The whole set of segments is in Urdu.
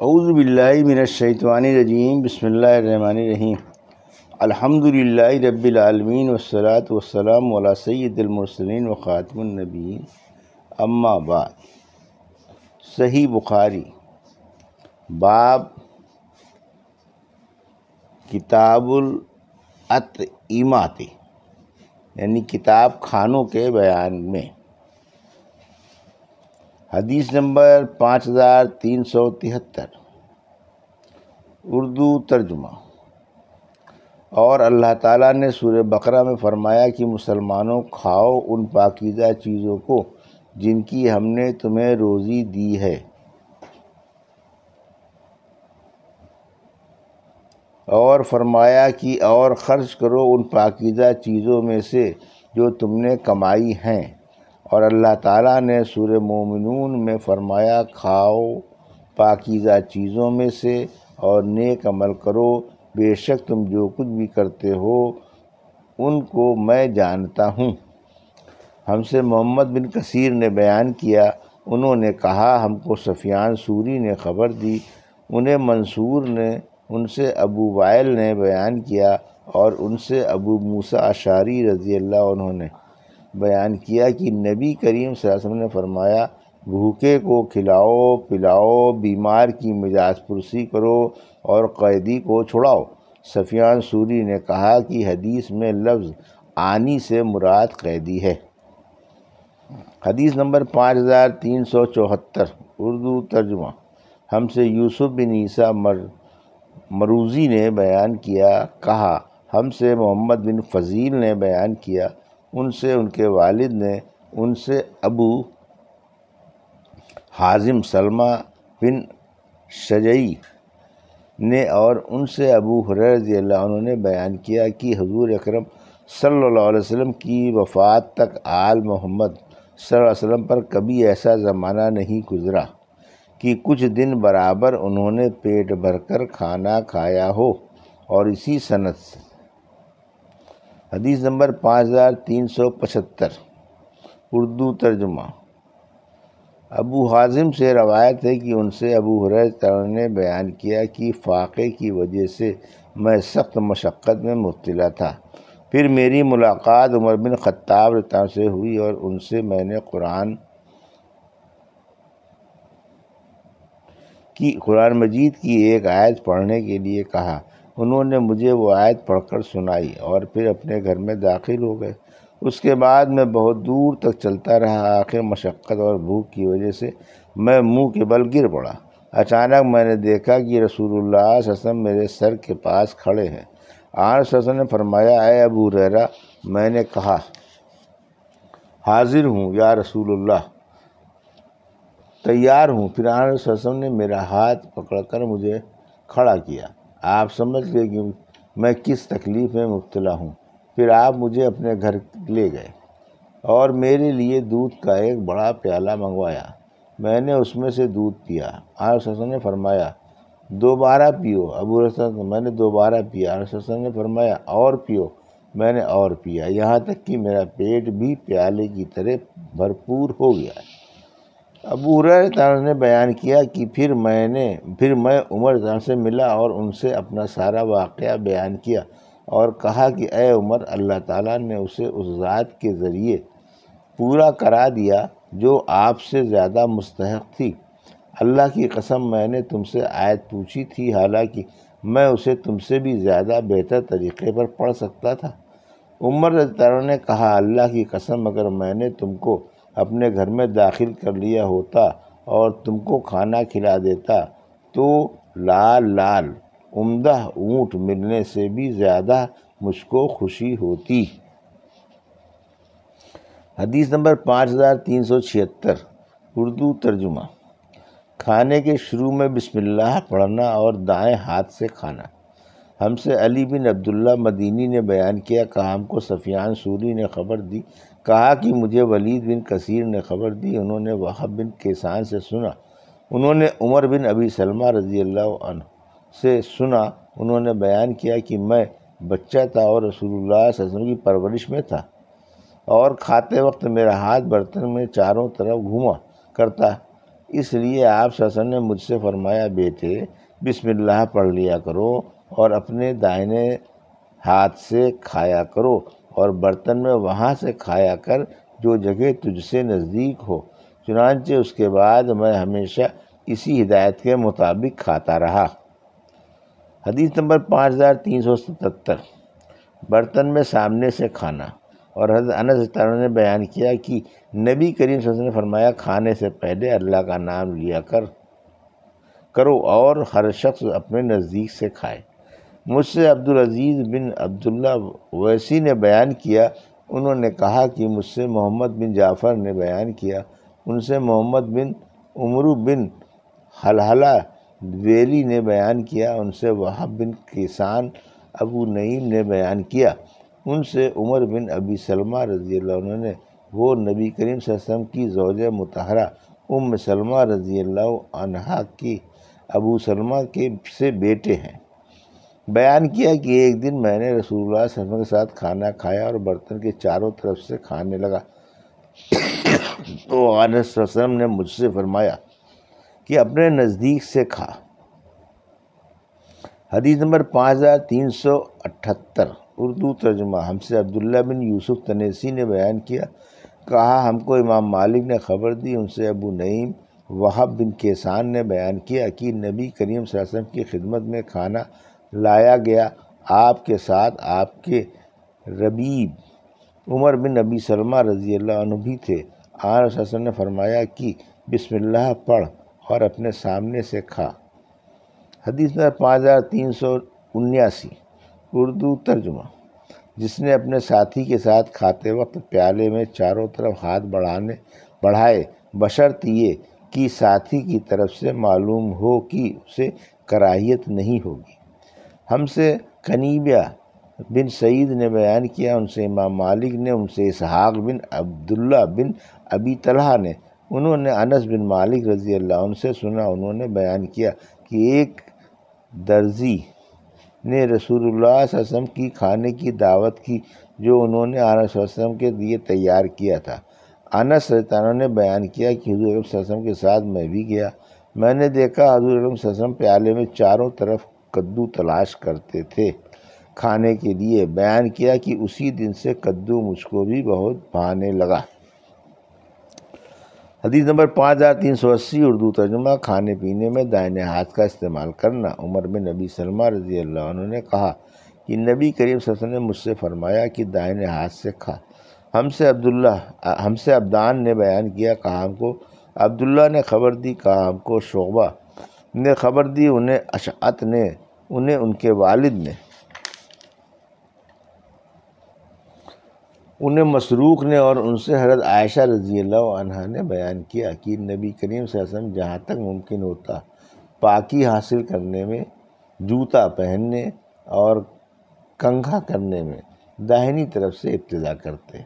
اعوذ باللہ من الشیطان الرجیم، بسم اللہ الرحمن الرحیم۔ الحمد للہ رب العالمین والصلاة والسلام علی سید المرسلین و خاتم النبیین، اما بعد۔ صحیح بخاری باب کتاب الاطعمات یعنی کتاب کھانوں کے بیان میں۔ حدیث نمبر 5373، اردو ترجمہ۔ اور اللہ تعالیٰ نے سورہ بقرہ میں فرمایا کہ مسلمانوں کھاؤ ان پاکیزہ چیزوں کو جن کی ہم نے تمہیں روزی دی ہے، اور فرمایا کہ اور خرچ کرو ان پاکیزہ چیزوں میں سے جو تم نے کمائی ہیں۔ اور اللہ تعالیٰ نے سورہ مومنون میں فرمایا کھاؤ پاکیزہ چیزوں میں سے اور نیک عمل کرو، بے شک تم جو کچھ بھی کرتے ہو ان کو میں جانتا ہوں۔ ہم سے محمد بن کثیر نے بیان کیا، انہوں نے کہا ہم کو سفیان ثوری نے خبر دی، انہیں منصور نے، ان سے ابو وائل نے بیان کیا، اور ان سے ابو موسیٰ اشعری رضی اللہ عنہ نے بیان کیا کہ نبی کریم صلی اللہ علیہ وسلم نے فرمایا بھوکے کو کھلاؤ پلاؤ، بیمار کی مزاج پرسی کرو اور قیدی کو چھڑاؤ۔ سفیان ثوری نے کہا کہ حدیث میں لفظ آنی سے مراد قیدی ہے۔ حدیث نمبر 5374، اردو ترجمہ۔ ہم سے یوسف بن عیسیٰ مروزی نے بیان کیا، کہا ہم سے محمد بن فضیل نے بیان کیا، ان سے ان کے والد نے، ان سے ابو حازم سلمہ بن شجعی نے، اور ان سے ابو ہریرہ رضی اللہ عنہ نے بیان کیا کہ حضور اکرم صلی اللہ علیہ وسلم کی وفات تک آل محمد صلی اللہ علیہ وسلم پر کبھی ایسا زمانہ نہیں گزرا کہ کچھ دن برابر انہوں نے پیٹ بھر کر کھانا کھایا ہو، اور اسی سند سے۔ حدیث نمبر 5375، اردو ترجمہ۔ ابو حازم سے روایت ہے کہ ان سے ابو ہریرہ نے بیان کیا کہ فاقے کی وجہ سے میں سخت مشقت میں مبتلا تھا، پھر میری ملاقات عمر بن خطاب رضی اللہ عنہ سے ہوئی، اور ان سے میں نے قرآن مجید کی ایک آیت پڑھنے کے لیے کہا، انہوں نے مجھے وہ آیت پڑھ کر سنائی اور پھر اپنے گھر میں داخل ہو گئے۔ اس کے بعد میں بہت دور تک چلتا رہا، آخر مشقت اور بھوک کی وجہ سے میں منہ کے بل گر پڑا۔ اچانک میں نے دیکھا کہ رسول اللہ صلی اللہ علیہ وسلم میرے سر کے پاس کھڑے ہیں۔ آن صلی اللہ علیہ وسلم نے فرمایا اے ابو ہریرہ، میں نے کہا حاضر ہوں یا رسول اللہ، تیار ہوں۔ پھر آن صلی اللہ علیہ وسلم نے میرا ہاتھ پکڑ کر مجھے کھڑا کیا، آپ سمجھ گئے کہ میں کس تکلیف میں مبتلا ہوں۔ پھر آپ مجھے اپنے گھر لے گئے اور میرے لیے دودھ کا ایک بڑا پیالہ منگوایا، میں نے اس میں سے دودھ پیا۔ آن صلی اللہ علیہ وسلم نے فرمایا دوبارہ پیو۔ ابو ہریرہ، میں نے دوبارہ پیا۔ آن صلی اللہ علیہ وسلم نے فرمایا اور پیو، میں نے اور پیا، یہاں تک کہ میرا پیٹ بھی پیالے کی طرح بھرپور ہو گیا۔ ابو ہریرہ نے بیان کیا کہ پھر میں عمر سے ملا اور ان سے اپنا سارا واقعہ بیان کیا، اور کہا کہ اے عمر، اللہ تعالیٰ نے اسے اس ذات کے ذریعے پورا کرا دیا جو آپ سے زیادہ مستحق تھی۔ اللہ کی قسم میں نے تم سے آیت پوچھی تھی، حالانکہ میں اسے تم سے بھی زیادہ بہتر طریقے پر پڑھ سکتا تھا۔ عمر رضی اللہ عنہ نے کہا اللہ کی قسم اگر میں نے تم کو اپنے گھر میں داخل کر لیا ہوتا اور تم کو کھانا کھلا دیتا تو لال عمدہ اونٹ ملنے سے بھی زیادہ مجھ کو خوشی ہوتی۔ حدیث نمبر 5376، اردو ترجمہ۔ کھانے کے شروع میں بسم اللہ پڑھنا اور دائیں ہاتھ سے کھانا۔ ہم سے علی بن عبداللہ مدینی نے بیان کیا، کہا ہم کو سفیان ثوری نے خبر دی، کہا کہ مجھے ولید بن کثیر نے خبر دی، انہوں نے وہب بن کیسان سے سنا، انہوں نے عمر بن ابی سلمہ رضی اللہ عنہ سے سنا، انہوں نے بیان کیا کہ میں بچہ تھا اور رسول اللہ صلی اللہ علیہ وسلم کی پرورش میں تھا، اور کھاتے وقت میرا ہاتھ برتن میں چاروں طرف گھوما کرتا، اس لیے آپ صلی اللہ علیہ وسلم نے مجھ سے فرمایا، بیٹے بسم اللہ پڑھ لیا کرو اور اپنے دائنے ہاتھ سے کھایا کرو، اور برتن میں وہاں سے کھایا کر جو جگہ تجھ سے نزدیک ہو۔ چنانچہ اس کے بعد میں ہمیشہ اسی ہدایت کے مطابق کھاتا رہا۔ حدیث نمبر 5377، برتن میں سامنے سے کھانا۔ اور حضرت انس رضی اللہ عنہ نے بیان کیا کہ نبی کریم صلی اللہ علیہ وسلم نے فرمایا، کھانے سے پہلے اللہ کا نام لیا کرو اور ہر شخص اپنے نزدیک سے کھائے۔ مجھ سے عبدالعزیز بن عبداللہ ویسی نے بیان کیا، انہوں نے کہا کہ مجھ سے محمد بن جعفر نے بیان کیا، ان سے محمد بن عمرو بن حلحلہ ویلی نے بیان کیا، ان سے وہب بن کیسان ابو نعیم نے بیان کیا، ان سے عمر بن ابی سلمہ رضی اللہ عنہ نے، وہ نبی کریم صلی اللہ علیہ وسلم کی زوجہ مطہرہ ام سلمہ رضی اللہ عنہا کی ابو سلمہ کے سے بیٹے ہیں، بیان کیا کہ ایک دن میں نے رسول اللہ صلی اللہ علیہ وسلم کے ساتھ کھانا کھایا اور برتن کے چاروں طرف سے کھانے لگا تو انس صلی اللہ علیہ وسلم نے مجھ سے فرمایا کہ اپنے نزدیک سے کھا۔ حدیث نمبر 5378، اردو ترجمہ۔ ہم سے عبداللہ بن یوسف تنیسی نے بیان کیا، کہا ہم کو امام مالک نے خبر دی، ان سے ابو نعیم وہب بن کیسان نے بیان کیا کہ نبی کریم صلی اللہ علیہ وسلم کی خدمت میں کھانا لایا گیا، آپ کے ساتھ آپ کے ربیب عمر بن ابی سلمہ رضی اللہ عنہ بھی تھے۔ آن صلی اللہ علیہ وسلم نے فرمایا کہ بسم اللہ پڑھ اور اپنے سامنے سے کھا۔ حدیث نمبر 5379، اردو ترجمہ۔ جس نے اپنے ساتھی کے ساتھ کھاتے وقت پیالے میں چاروں طرف ہاتھ بڑھائے، بشرط یہ کہ ساتھی کی طرف سے معلوم ہو کہ اسے کراہیت نہیں ہوگی۔ ہم سے قنیبہ بن سعید نے بیان کیا، ان سے امام مالک نے، ان سے اسحاق بن عبداللہ بن ابی طلحہ نے، انہوں نے انس بن مالک رضی اللہ عنہ سے سنا، انہوں نے بیان کیا کہ ایک درزی نے رسول اللہ صلی اللہ علیہ وسلم کی کھانے کی دعوت کی جو انہوں نے آن صلی اللہ علیہ وسلم کے لیے تیار کیا تھا۔ انس رضی اللہ عنہ نے بیان کیا کہ حضور اکرم صلی اللہ علیہ وسلم کے ساتھ میں بھی گیا، میں نے دیکھا حضور اکرم صلی اللہ علیہ وسلم پیالے میں چاروں طرف کدو تلاش کرتے تھے کھانے کے لیے، بیان کیا کہ اسی دن سے کدو مجھ کو بھی بہت بھانے لگا۔ حدیث نمبر 5380، اردو ترجمہ۔ کھانے پینے میں دائیں ہاتھ کا استعمال کرنا۔ عمر بن ابی سلمہ رضی اللہ عنہ نے کہا کہ نبی کریم صلی اللہ علیہ وسلم نے مجھ سے فرمایا کہ دائیں ہاتھ سے کھا۔ ہم سے عبدان نے بیان کیا، کہا ہم کو عبداللہ نے خبر دی، کہا ہم کو شعبہ نے خبر دی، انہیں اشعت نے، انہیں ان کے والد نے، انہیں مسروق نے، اور ان سے حضرت عائشہ رضی اللہ عنہا نے بیان کیا کہ نبی کریم صلی اللہ علیہ وسلم جہاں تک ممکن ہوتا پاکی حاصل کرنے میں، جوتا پہننے اور کنگھا کرنے میں داہنی طرف سے ابتدا کرتے۔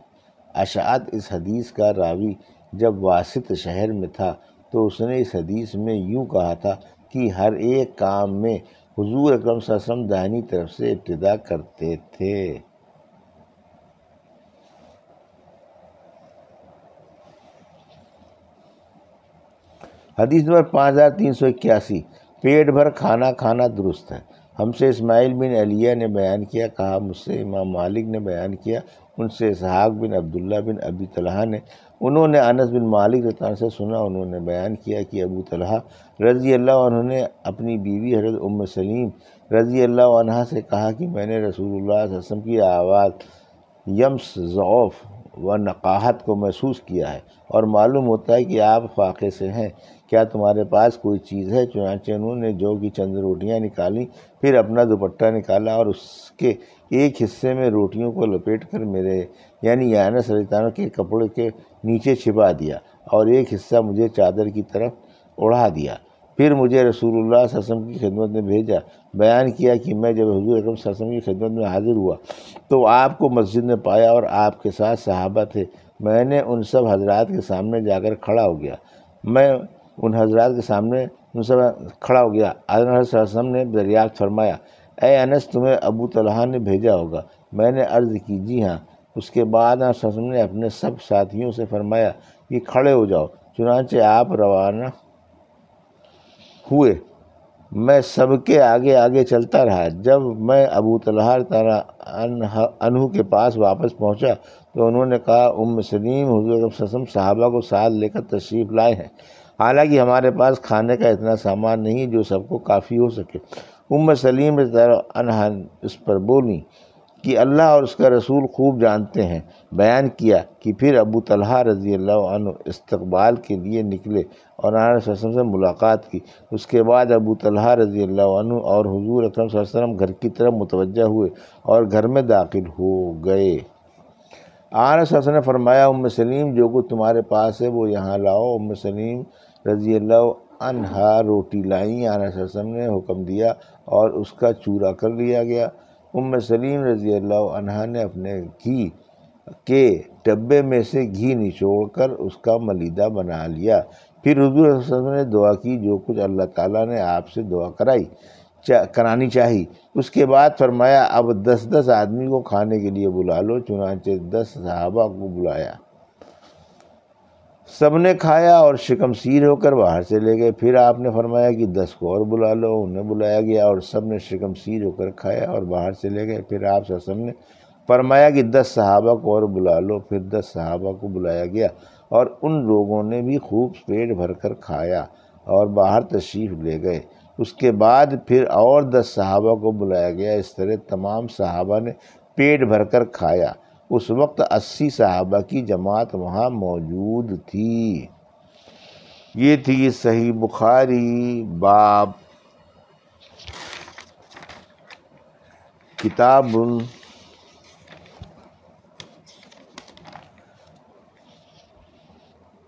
اشعت اس حدیث کا راوی جب واسط شہر میں تھا تو اس نے اس حدیث میں یوں کہا تھا کہ ہر ایک کام میں حضور اکرم صلی اللہ علیہ وسلم داہنی طرف سے ابتدا کرتے تھے۔ حدیث نمبر 5381، پیٹ بھر کھانا کھانا درست ہے۔ ہم سے اسماعیل بن علیہ نے بیان کیا، کہا مجھ سے امام مالک نے بیان کیا، ان سے اسحاق بن عبداللہ بن ابی طلحہ نے، انہوں نے انس بن مالک رضی اللہ عنہ سے سنا، انہوں نے بیان کیا کہ ابو طلحہ رضی اللہ عنہ نے اپنی بیوی حضرت ام سلیم رضی اللہ عنہا سے کہا کہ میں نے رسول اللہ صلی اللہ علیہ وسلم کی آواز یمس ضعف و نقاہت کو محسوس کیا ہے، اور معلوم ہوتا ہے کہ آپ فاقے سے ہیں، کیا تمہارے پاس کوئی چیز ہے؟ چنانچہ انہوں نے جو کی چند روٹیاں نکالیں، پھر اپنا دوپٹہ نکالا اور اس کے ایک حصے میں روٹیوں کو لپیٹ کر میرے یعنی انس رضی اللہ عنہ کے کپڑے کے نیچے چھپا دیا، اور ایک حصہ مجھے چادر کی طرف اڑا دیا، پھر مجھے رسول اللہ صلی اللہ علیہ وسلم کی خدمت میں بھیجا۔ بیان کیا کہ میں جب حضور اکرم صلی اللہ علیہ وسلم کی خدمت میں حاضر ہوا تو آپ کو مسجد میں پایا اور آپ کے ساتھ صحابہ تھے، میں نے ان سب حضرات کے سامنے جا کر کھڑا ہو گیا، حضرت صلی اللہ علیہ وسلم نے دریافت فرمایا، اے انس تمہیں ابو طلحہ نے بھیجا ہوگا؟ میں نے عرض کی جی ہاں۔ اس کے بعد آپ صلی اللہ علیہ وسلم نے اپنے سب ساتھیوں سے فرمایا کہ کھڑے ہو جاؤ، چنانچہ آپ روانہ ہوئے میں سب کے آگے آگے چلتا رہا۔ جب میں ابو طلحہ تعالیٰ عنہ کے پاس واپس پہنچا تو انہوں نے کہا ام سلیم، حضور صلی اللہ علیہ وسلم صحابہ کو ساتھ لے کر تشریف لائے ہیں، حالانکہ ہمارے پاس کھانے کا اتنا سامان نہیں جو سب کو کافی ہو سکے۔ ام سلیم رضی اللہ عنہا اس پر بولی کہ اللہ اور اس کا رسول خوب جانتے ہیں۔ بیان کیا کہ پھر ابو طلحہ رضی اللہ عنہ استقبال کے لیے نکلے اور آن صلی اللہ علیہ وسلم سے ملاقات کی۔ اس کے بعد ابو طلحہ رضی اللہ عنہ اور حضور اکرم صلی اللہ علیہ وسلم گھر کی طرف متوجہ ہوئے اور گھر میں داخل ہو گئے۔ آن صلی اللہ علیہ وسلم نے فرمایا ام سلیم جو کچھ تمہارے پاس ہے وہ یہاں لاؤ۔ ام سلیم رضی اللہ عنہا روٹی لائیں، آن صلی اللہ علیہ وسلم نے حکم دیا اور اس کا چورا کر لیا گیا۔ ام سلیم رضی اللہ عنہا نے اپنے گھی کے ڈبے میں سے گھی نچوڑ کر اس کا ملیدہ بنا لیا۔ پھر حضور صلی اللہ علیہ وسلم نے دعا کی جو کچھ اللہ تعالیٰ نے آپ سے دعا کرانی چاہی۔ اس کے بعد فرمایا اب 10 آدمی کو کھانے کے لیے بلا لو۔ چنانچہ 10 صحابہ کو بلایا، سب نے کھایا اور شکم سیر ہو کر باہر چلے گئے۔ پھر آپ نے فرمایا کہ 10 کو اور بلا لو۔ انہیں بلایا گیا اور سب نے شکم سیر ہو کر کھایا اور باہر چلے گئے۔ پھر آپ صلی اللہ علیہ وسلم نے فرمایا کہ 10 صحابہ کو اور بلا لو۔ پھر 10 صحابہ کو بلایا گیا اور ان لوگوں نے بھی خوب پیٹ بھر کر کھایا اور باہر تشریف لے گئے۔ اس کے بعد پھر اور 10 صحابہ کو بلایا گیا۔ اس طرح تمام صحابہ نے پیٹ بھر کر کھایا۔ اس وقت 80 صحابہ کی جماعت وہاں موجود تھی۔ یہ تھی صحیح بخاری باب کتاب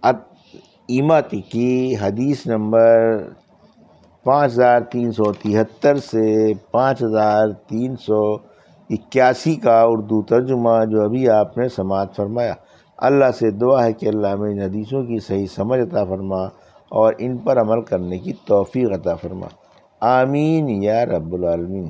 الطعمۃ کی حدیث نمبر 5373 سے 5381 کا اردو ترجمہ جو ابھی آپ نے سماعت فرمایا۔ اللہ سے دعا ہے کہ اللہ میں ان حدیثوں کی صحیح سمجھ عطا فرما اور ان پر عمل کرنے کی توفیق عطا فرما، آمین یا رب العالمین۔